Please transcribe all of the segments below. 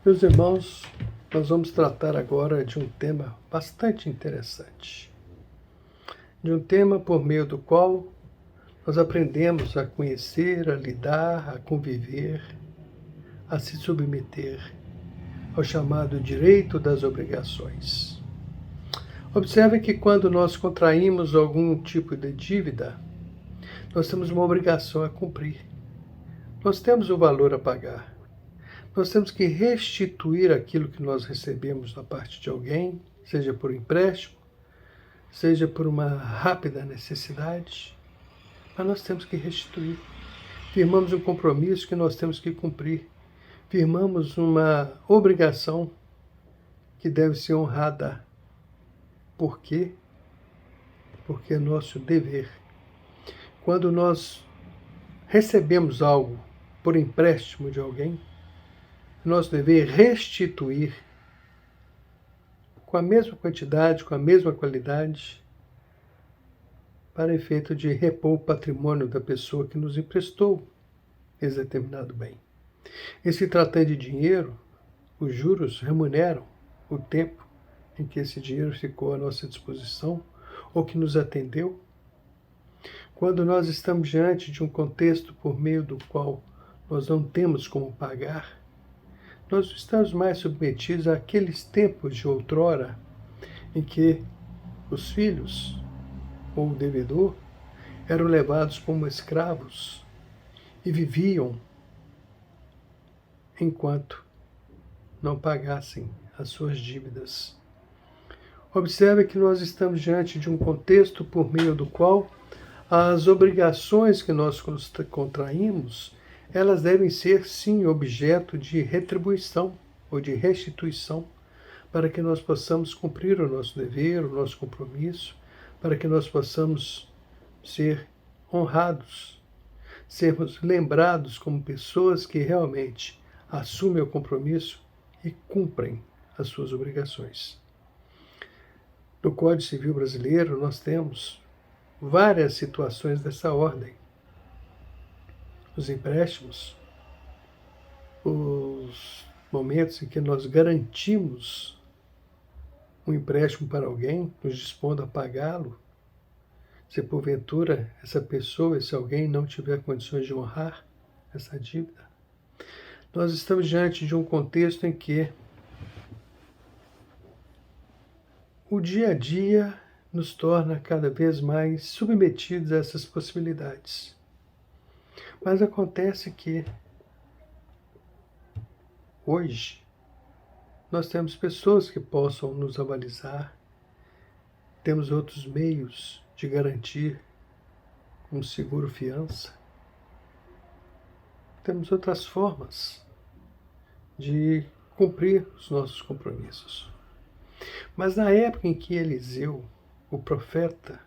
Meus irmãos, nós vamos tratar agora de um tema bastante interessante. De um tema por meio do qual nós aprendemos a conhecer, a lidar, a conviver, a se submeter ao chamado direito das obrigações. Observe que quando nós contraímos algum tipo de dívida, nós temos uma obrigação a cumprir. Nós temos um valor a pagar. Nós temos que restituir aquilo que nós recebemos da parte de alguém, seja por empréstimo, seja por uma rápida necessidade, mas nós temos que restituir. Firmamos um compromisso que nós temos que cumprir. Firmamos uma obrigação que deve ser honrada. Por quê? Porque é nosso dever. Quando nós recebemos algo por empréstimo de alguém, nosso dever é restituir com a mesma quantidade, com a mesma qualidade, para efeito de repor o patrimônio da pessoa que nos emprestou esse determinado bem. Em se tratando de dinheiro, os juros remuneram o tempo em que esse dinheiro ficou à nossa disposição ou que nos atendeu. Quando nós estamos diante de um contexto por meio do qual nós não temos como pagar, nós estamos mais submetidos àqueles tempos de outrora em que os filhos ou o devedor eram levados como escravos e viviam enquanto não pagassem as suas dívidas. Observe que nós estamos diante de um contexto por meio do qual as obrigações que nós contraímos, elas devem ser, sim, objeto de retribuição ou de restituição, para que nós possamos cumprir o nosso dever, o nosso compromisso, para que nós possamos ser honrados, sermos lembrados como pessoas que realmente assumem o compromisso e cumprem as suas obrigações. No Código Civil Brasileiro, nós temos várias situações dessa ordem. Os empréstimos, os momentos em que nós garantimos um empréstimo para alguém, nos dispondo a pagá-lo, se porventura essa pessoa, esse alguém não tiver condições de honrar essa dívida. Nós estamos diante de um contexto em que o dia a dia nos torna cada vez mais submetidos a essas possibilidades. Mas acontece que hoje nós temos pessoas que possam nos avalizar, temos outros meios de garantir um seguro fiança, temos outras formas de cumprir os nossos compromissos. Mas na época em que Eliseu, o profeta,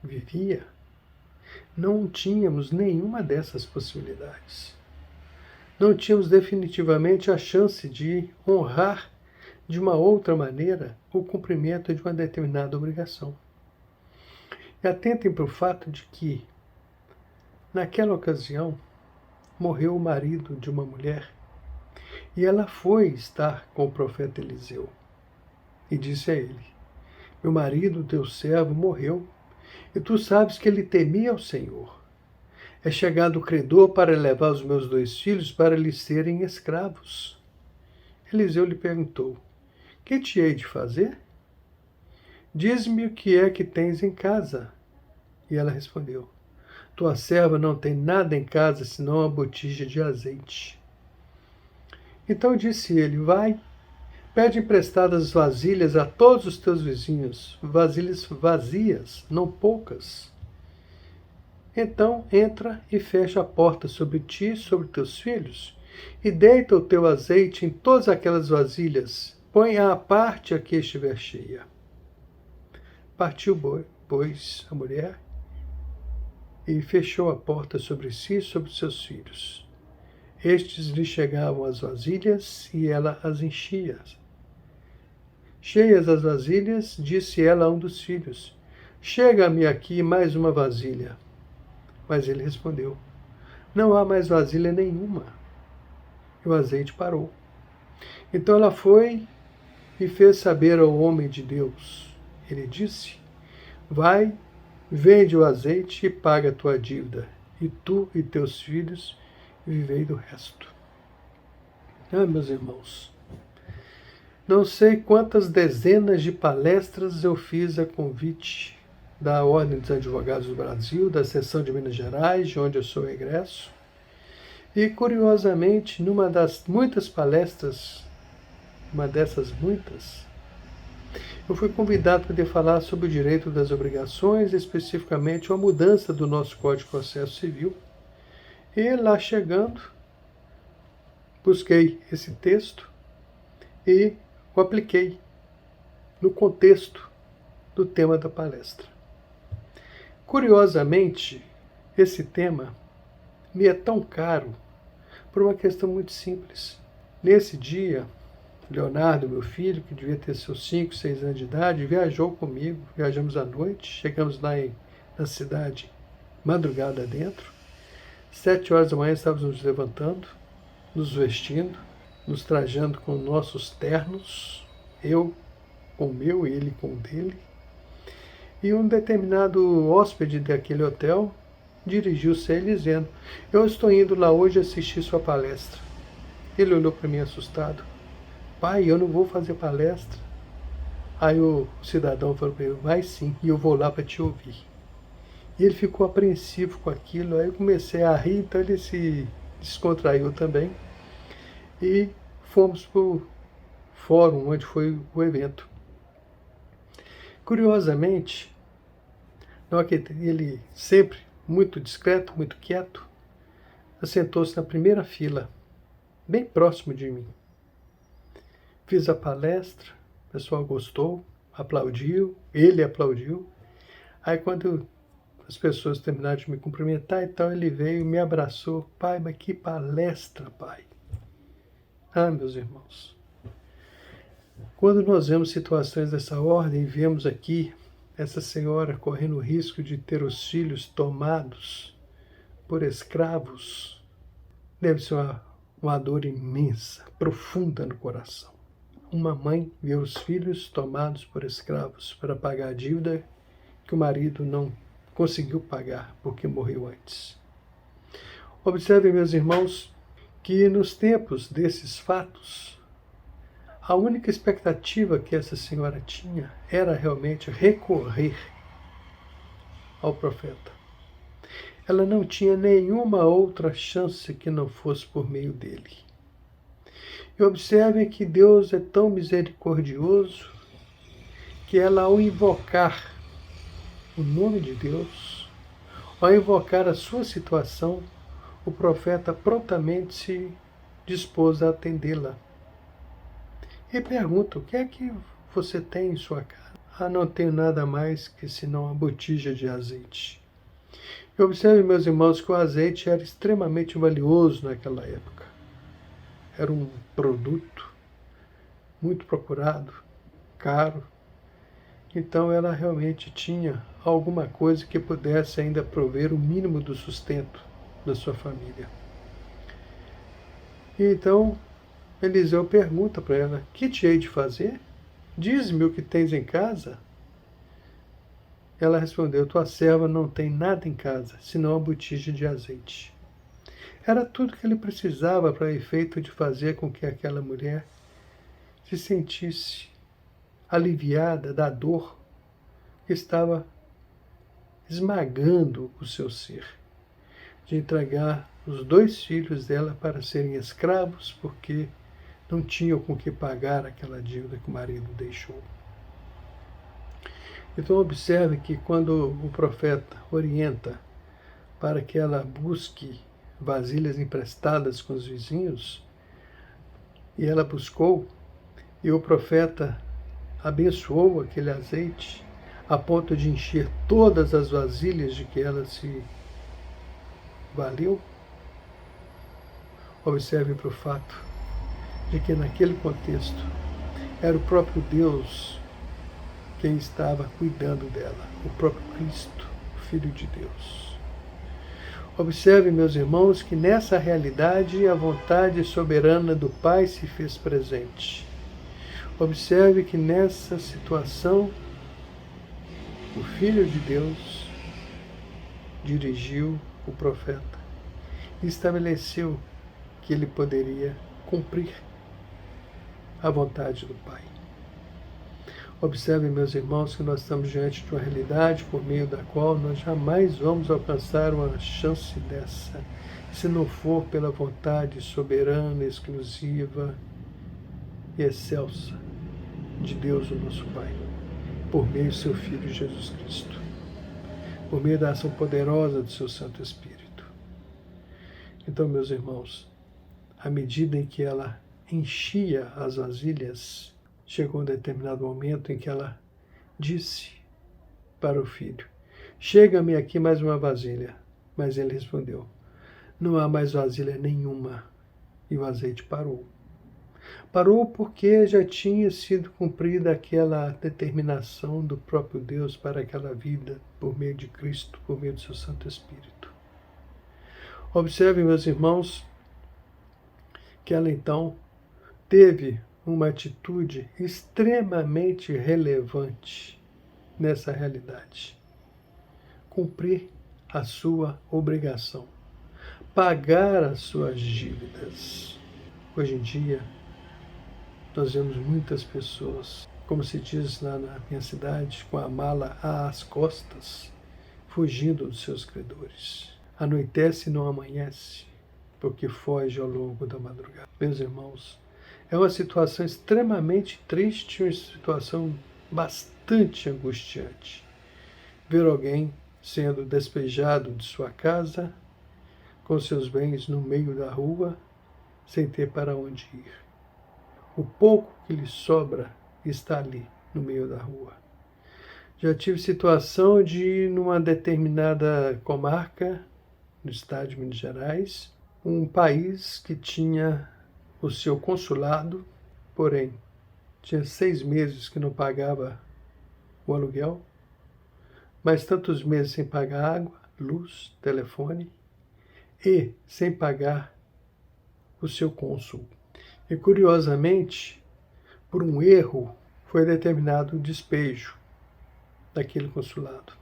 vivia, não tínhamos nenhuma dessas possibilidades. Não tínhamos definitivamente a chance de honrar de uma outra maneira o cumprimento de uma determinada obrigação. E atentem para o fato de que, naquela ocasião, morreu o marido de uma mulher e ela foi estar com o profeta Eliseu e disse a ele: meu marido, teu servo, morreu, e tu sabes que ele temia ao Senhor. É chegado o credor para levar os meus 2 filhos para lhes serem escravos. Eliseu lhe perguntou: que te hei de fazer? Diz-me o que é que tens em casa. E ela respondeu: tua serva não tem nada em casa senão uma botija de azeite. Então disse ele: vai, pede emprestadas vasilhas a todos os teus vizinhos, vasilhas vazias, não poucas. Então entra e fecha a porta sobre ti e sobre teus filhos, e deita o teu azeite em todas aquelas vasilhas, põe-a à parte a que estiver cheia. Partiu, pois, a mulher, e fechou a porta sobre si e sobre seus filhos. Estes lhe chegavam as vasilhas, e ela as enchia. Cheias as vasilhas, disse ela a um dos filhos: chega-me aqui mais uma vasilha. Mas ele respondeu: não há mais vasilha nenhuma. E o azeite parou. Então ela foi e fez saber ao homem de Deus. Ele disse: vai, vende o azeite e paga a tua dívida, e tu e teus filhos vivei do resto. Ah, meus irmãos, não sei quantas dezenas de palestras eu fiz a convite da Ordem dos Advogados do Brasil, da seção de Minas Gerais, de onde eu sou egresso. E, curiosamente, numa das muitas palestras, uma dessas muitas, eu fui convidado para poder falar sobre o direito das obrigações, especificamente a mudança do nosso Código de Processo Civil. E lá chegando, busquei esse texto e o apliquei no contexto do tema da palestra. Curiosamente, esse tema me é tão caro por uma questão muito simples. Nesse dia, Leonardo, meu filho, que devia ter seus 5, 6 anos de idade, viajou comigo, viajamos à noite, chegamos lá na cidade, madrugada dentro, 7 horas da manhã estávamos nos levantando, nos vestindo, nos trajando com nossos ternos, eu com o meu e ele com o dele, e um determinado hóspede daquele hotel dirigiu-se a ele dizendo: eu estou indo lá hoje assistir sua palestra. Ele olhou para mim assustado: pai, eu não vou fazer palestra. Aí o cidadão falou para ele: vai sim, e eu vou lá para te ouvir. E ele ficou apreensivo com aquilo, aí eu comecei a rir, então ele se descontraiu também. E fomos para o fórum onde foi o evento. Curiosamente, ele sempre muito discreto, muito quieto, assentou-se na primeira fila, bem próximo de mim. Fiz a palestra, o pessoal gostou, aplaudiu, ele aplaudiu. Aí quando as pessoas terminaram de me cumprimentar, então ele veio e me abraçou: pai, mas que palestra, pai. Ah, meus irmãos, quando nós vemos situações dessa ordem, vemos aqui essa senhora correndo o risco de ter os filhos tomados por escravos, deve ser uma dor imensa, profunda no coração. Uma mãe vê os filhos tomados por escravos para pagar a dívida que o marido não conseguiu pagar porque morreu antes. Observem, meus irmãos, que nos tempos desses fatos, a única expectativa que essa senhora tinha era realmente recorrer ao profeta. Ela não tinha nenhuma outra chance que não fosse por meio dele. E observem que Deus é tão misericordioso que ela, ao invocar o nome de Deus, ao invocar a sua situação, o profeta prontamente se dispôs a atendê-la. E pergunta: o que é que você tem em sua casa? Ah, não tenho nada mais que senão uma botija de azeite. E observe, meus irmãos, que o azeite era extremamente valioso naquela época. Era um produto muito procurado, caro. Então ela realmente tinha alguma coisa que pudesse ainda prover o mínimo do sustento da sua família. E então Eliseu pergunta para ela: que te hei de fazer? Diz-me o que tens em casa. Ela respondeu: tua serva não tem nada em casa, senão a botija de azeite. Era tudo que ele precisava para o efeito de fazer com que aquela mulher se sentisse aliviada da dor que estava esmagando o seu ser, de entregar os 2 filhos dela para serem escravos porque não tinham com que pagar aquela dívida que o marido deixou. Então observe que quando o profeta orienta para que ela busque vasilhas emprestadas com os vizinhos, e ela buscou, e o profeta abençoou aquele azeite a ponto de encher todas as vasilhas de que ela se valeu. Observe para o fato de que naquele contexto era o próprio Deus quem estava cuidando dela, o próprio Cristo, o Filho de Deus. Observe, meus irmãos, que nessa realidade a vontade soberana do Pai se fez presente. Observe que nessa situação o Filho de Deus dirigiu o profeta e estabeleceu que ele poderia cumprir a vontade do Pai. Observe, meus irmãos, que nós estamos diante de uma realidade por meio da qual nós jamais vamos alcançar uma chance dessa, se não for pela vontade soberana, exclusiva e excelsa de Deus, o nosso Pai, por meio do seu Filho Jesus Cristo, por meio da ação poderosa do seu Santo Espírito. Então, meus irmãos, à medida em que ela enchia as vasilhas, chegou um determinado momento em que ela disse para o filho: chega-me aqui mais uma vasilha. Mas ele respondeu: não há mais vasilha nenhuma. E o azeite parou. Parou porque já tinha sido cumprida aquela determinação do próprio Deus para aquela vida, por meio de Cristo, por meio do seu Santo Espírito. Observe, meus irmãos, que ela então teve uma atitude extremamente relevante nessa realidade. Cumprir a sua obrigação, pagar as suas dívidas. Hoje em dia, nós vemos muitas pessoas, como se diz lá na minha cidade, com a mala às costas, fugindo dos seus credores. Anoitece e não amanhece, porque foge ao longo da madrugada. Meus irmãos, é uma situação extremamente triste, uma situação bastante angustiante. Ver alguém sendo despejado de sua casa, com seus bens no meio da rua, sem ter para onde ir. O pouco que lhe sobra está ali, no meio da rua. Já tive situação de ir numa determinada comarca, no estado de Minas Gerais, um país que tinha o seu consulado, porém, tinha 6 meses que não pagava o aluguel, mais tantos meses sem pagar água, luz, telefone, e sem pagar o seu cônsul. E, curiosamente, por um erro, foi determinado o despejo daquele consulado.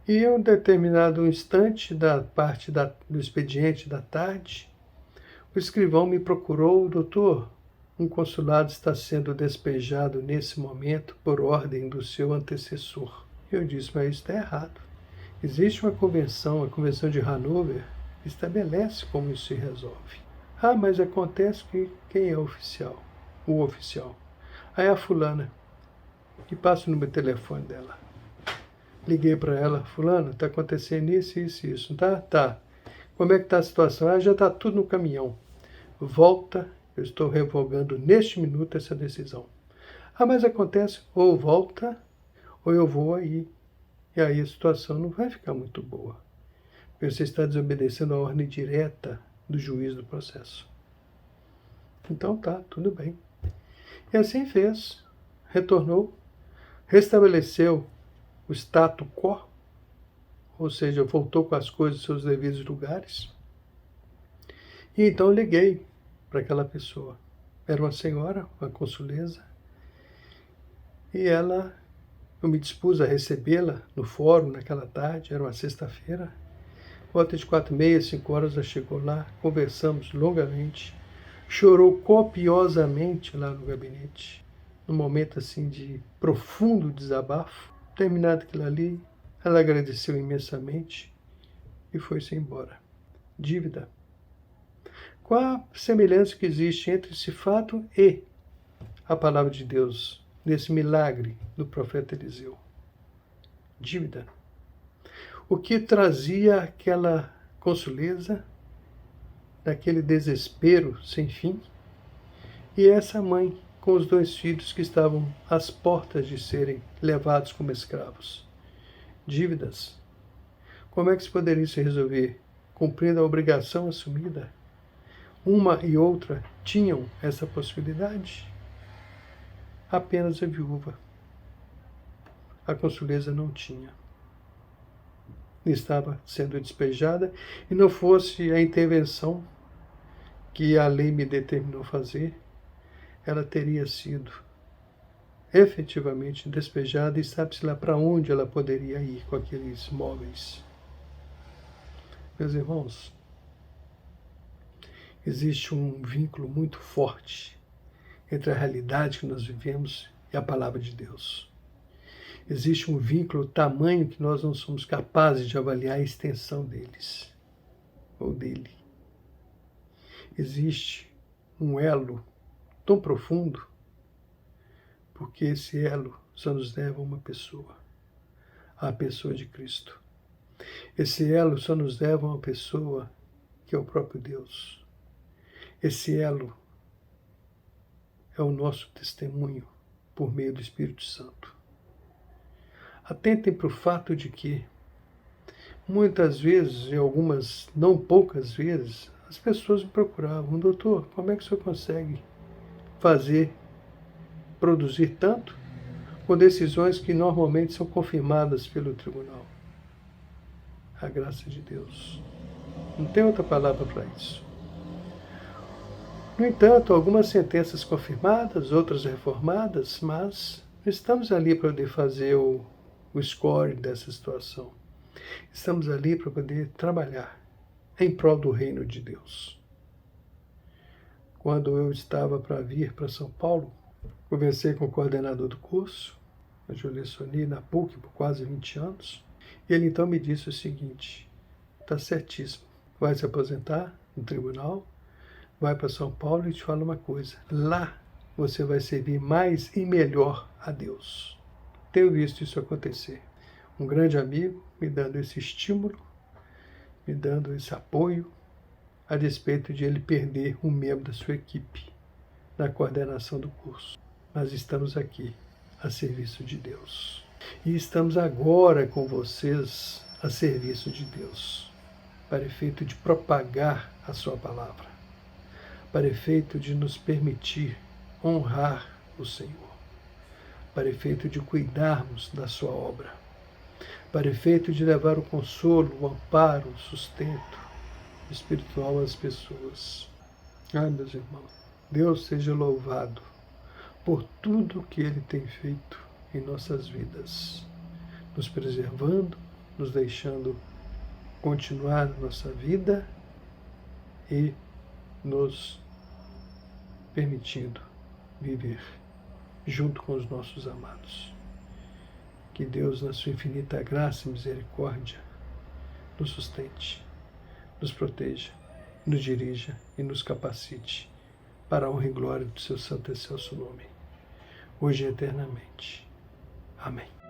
E em um determinado instante da parte do expediente da tarde, o escrivão me procurou: doutor, um consulado está sendo despejado nesse momento por ordem do seu antecessor. Eu disse: mas isso está errado. Existe uma convenção, a Convenção de Hanover, que estabelece como isso se resolve. Ah, mas acontece que quem é o oficial? O oficial. Aí a fulana, e passa o número de telefone dela. Liguei para ela: fulana, está acontecendo isso, isso, isso. Tá? Tá. Como é que está a situação? Ah, já está tudo no caminhão. Volta, eu estou revogando neste minuto essa decisão. Ah, mas acontece, ou volta, ou eu vou aí. E aí a situação não vai ficar muito boa. Porque você está desobedecendo a ordem direta do juiz do processo. Então tá, tudo bem. E assim fez. Retornou, restabeleceu o status quo, ou seja, voltou com as coisas aos seus devidos lugares. E então liguei para aquela pessoa. Era uma senhora, uma consuleza, e eu me dispus a recebê-la no fórum naquela tarde, era uma sexta-feira. Volta de 4h30, 5 horas, ela chegou lá, conversamos longamente, chorou copiosamente lá no gabinete, num momento assim de profundo desabafo. Terminado aquilo ali, ela agradeceu imensamente e foi-se embora. Dívida. Qual a semelhança que existe entre esse fato e a palavra de Deus, nesse milagre do profeta Eliseu? Dívida. O que trazia aquela consuleza, daquele desespero sem fim, e essa mãe com os 2 filhos que estavam às portas de serem levados como escravos? Dívidas. Como é que se poderia se resolver? Cumprindo a obrigação assumida? Uma e outra tinham essa possibilidade? Apenas a viúva. A consuleza não tinha. estava sendo despejada e não fosse a intervenção que a lei me determinou fazer, ela teria sido efetivamente despejada e sabe-se lá para onde ela poderia ir com aqueles móveis. Meus irmãos, existe um vínculo muito forte entre a realidade que nós vivemos e a palavra de Deus. Existe um vínculo tamanho que nós não somos capazes de avaliar a extensão deles, ou dele. Existe um elo tão profundo, porque esse elo só nos leva a uma pessoa, a pessoa de Cristo. Esse elo só nos leva a uma pessoa que é o próprio Deus. Esse elo é o nosso testemunho por meio do Espírito Santo. Atentem para o fato de que, muitas vezes, e algumas não poucas vezes, as pessoas me procuravam: doutor, como é que o senhor consegue produzir tanto com decisões que normalmente são confirmadas pelo tribunal? A graça de Deus. Não tem outra palavra para isso. No entanto, algumas sentenças confirmadas, outras reformadas, mas estamos ali para poder fazer o score dessa situação. Estamos ali para poder trabalhar em prol do reino de Deus. Quando eu estava para vir para São Paulo, conversei com o coordenador do curso, a Júlia Soni, na PUC, por quase 20 anos, e ele então me disse o seguinte: está certíssimo, vai se aposentar no tribunal, vai para São Paulo e te fala uma coisa: lá você vai servir mais e melhor a Deus. Tenho visto isso acontecer. Um grande amigo me dando esse estímulo, me dando esse apoio, a despeito de ele perder um membro da sua equipe na coordenação do curso. Mas estamos aqui a serviço de Deus. E estamos agora com vocês a serviço de Deus, para efeito de propagar a sua palavra, para efeito de nos permitir honrar o Senhor, para efeito de cuidarmos da sua obra, para efeito de levar o consolo, o amparo, o sustento espiritual às pessoas. Meus irmãos, Deus seja louvado por tudo que Ele tem feito em nossas vidas, nos preservando, nos deixando continuar a nossa vida e nos permitindo viver junto com os nossos amados. Que Deus, na sua infinita graça e misericórdia, nos sustente, nos proteja, nos dirija e nos capacite para a honra e glória do seu santo e excelso nome, hoje e eternamente. Amém.